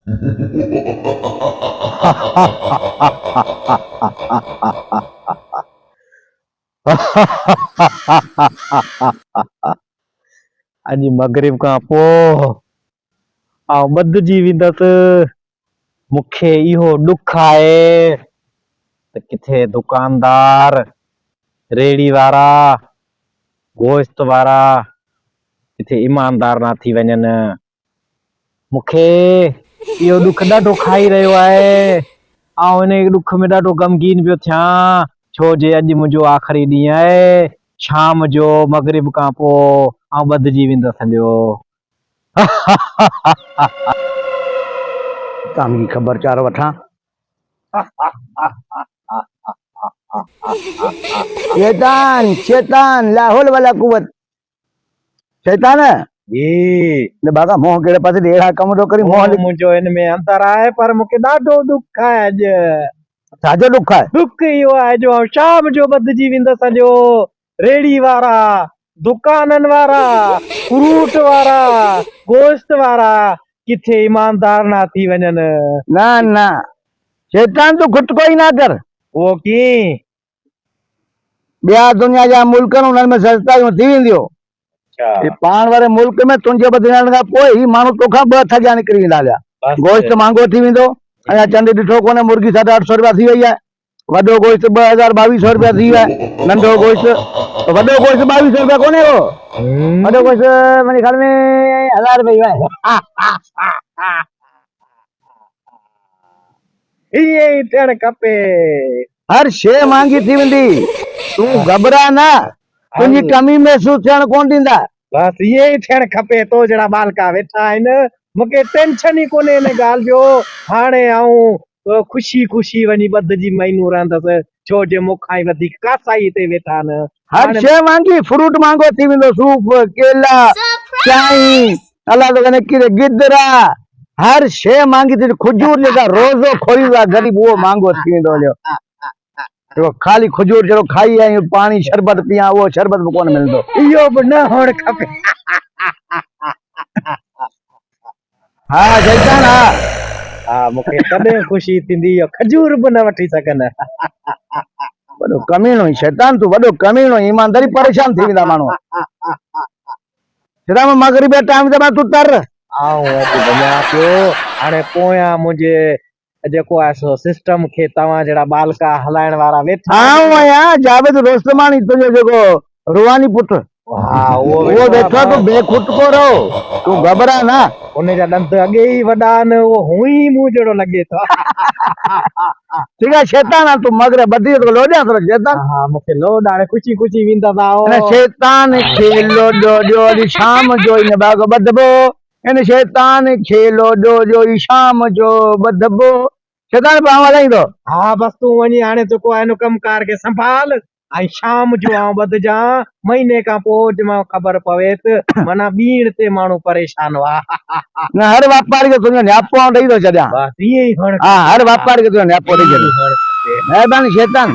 अॼु मगरिब खां पोइ आउं ॿधिजी वेंदसि। मूंखे इहो ॾुख आहे त किथे दुकानदार, रेड़ी वारा, गोश्त वारा किथे ईमानदार ना थी वञनि। मूंखे इहो ॾुख ॾाढो खाई रहियो आहे। आउं इन ॾुख में ॾाढो ग़मगीन पियो थियां, छो जे अॼु मुंहिंजो आख़िरी ॾींहुं आहे। शाम जो मगरिब खां पोइ आउं ॿधिजी वेंदसि हलियो। तव्हांजी ख़बरचार वठां। शैतान शैतान लाहौल वाला कुवत शैतान जी ने बागा मोह केड़े पासे ढेड़ा कम तो करी मोह मुंहिंजो इन में अंतर आहे, पर मूंखे ॾाढो ॾुख आहे अॼु। छाजो ॾुख आहे? ॾुख इहो आहे जो आउं शाम जो ॿधिजी वेंदसि हलियो। रेड़ी वारा, दुकाननि वारा, फ्रूट वारा, गोश्त वारा किथे ईमानदार ना थी वञनि। ना ना शैतान तू खुद को ही ना कर। वो कीअं? ॿिया दुनिया जा मुल्क उन्हनि में सस्तायूं थी वेंदियूं। पाण वारे मुल्क में तुंहिंजे बदिलण खां पोइ ही माण्हू तोखां ॿ ठॻिया निकिरी वेंदा हलिया। गोश्त महांगो थी वेंदो। अञा चंड ॾिठो कोन्हे, मुर्गी 850 रुपया थी वई आहे। वॾो गोश्त 2200 रुपया थी वियो आहे। नंढो गोश्त वॾो गोश्त 2200 रुपया कोन्हे हो। वॾो गोश्त मुंहिंजे ख्याल में 1000 रुपया आहे। इहे ई थियणु खपे। हर शइ महांगी थी वेंदी, तूं घबरा ना। तुंहिंजी कमी महसूस थियण कोन ॾींदा। बस इहे ई थियणु खपे। तो जहिड़ा बालका वेठा आहिनि, मूंखे टेंशन ई कोन्हे इन ॻाल्हि जो। हाणे आऊं ख़ुशी ख़ुशी वञी ॿधिजी महीनू रहंदसि, छो जे मूंखां ई वधीक कासाई ते वेठा आहिनि। हर शइ महांगी, फ्रूट महांगो थी वेंदो, सूफ, केला, चांहि, अलाह तो कने किरे गिदरा, हर शइ महांगी थी। खजूर जेका रोज़ो खोईंदा गरीब उहो महांगो थी वेंदो हलियो। तो खाली खजूर जहिड़ो खाई आहियूं, पाणी शरबत पिया, उहो शरबत बि कोन मिलंदो। इहो बि न हुअणु खपे। हा शैतान हा। हा मूंखे कॾहिं ख़ुशी थींदी खजूर बि न वठी सघनि। वॾो कमीनो शैतान, तू वॾो कमीनो, ईमानदारी परेशान थी वेंदा माण्हू। सिर्फ मगरिब टाइम ते तू तर आऊं अॼु वञा पियो। हाणे पोयां मुंहिंजे जेको आहे सो सिस्टम खे तव्हां जहिड़ा बालका हलाइण वारा वेठा आहियां। जावेद रोस्तमानी तुंहिंजो जेको रुहानी पुट, हा उहो वेठो, तू बेखुद को रहो, तू घबरा ना। उन जा ॾंद अॻे ई वॾा आहिनि, उहो हूं ई मूं जहिड़ो लॻे थो। ठीक है शैतान, तू मगरिब ॿधी तो लोॾियां थो शैतान। हा मूंखे लोॾ हाणे ख़ुशी ख़ुशी वेंदसि। आओ शैतान खे लोॾो ॾियो, अॼु शाम जो इन बाग ॿधबो। इन शैतान खे लोॾो ॾियो, शाम जो ॿधबो। शैतान पाण हलाईंदो। हा बस तूं वञी हाणे जेको आहे इन कमकार खे संभाल, ऐं शाम जो आउं ॿधजां। महीने खां पोइ मां ख़बर पवेसि, माना ॿीण ते माण्हू परेशान हुआ। न हर वापारी खे तुंहिंजो न्यापो ॾेई थो छॾियां। बस इहे ई हुअणु। हा हर वापारी खे तुंहिंजो न्यापो ॾेई छॾियां। महिरबानी शैतान।